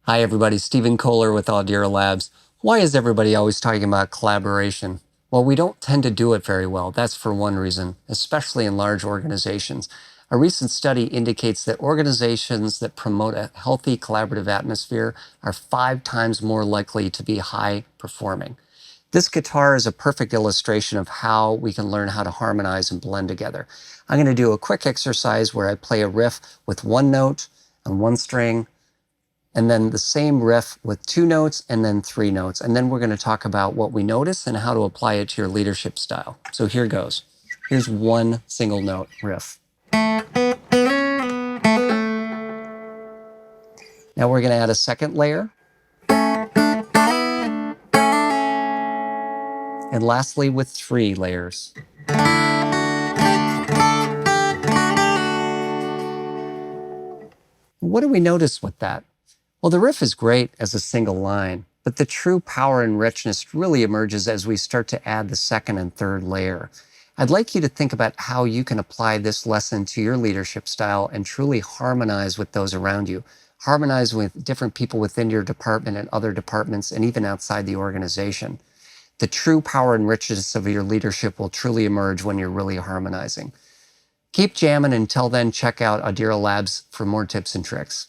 Hi, everybody. Stephen Kohler with Audira Labs. Why is everybody always talking about collaboration? Well, we don't tend to do it very well. That's for one reason, especially in large organizations. A recent study indicates that organizations that promote a healthy collaborative atmosphere are 5 times more likely to be high performing. This guitar is a perfect illustration of how we can learn how to harmonize and blend together. I'm going to do a quick exercise where I play a riff with one note on one string, and then the same riff with 2 notes and then 3 notes. And then we're going to talk about what we notice and how to apply it to your leadership style. So here goes. Here's one single note riff. Now we're going to add a second layer. And lastly, with 3 layers. What do we notice with that? Well, the riff is great as a single line, but the true power and richness really emerges as we start to add the second and third layer. I'd like you to think about how you can apply this lesson to your leadership style and truly harmonize with those around you. Harmonize with different people within your department and other departments and even outside the organization. The true power and richness of your leadership will truly emerge when you're really harmonizing. Keep jamming. Until then, check out Audira Labs for more tips and tricks.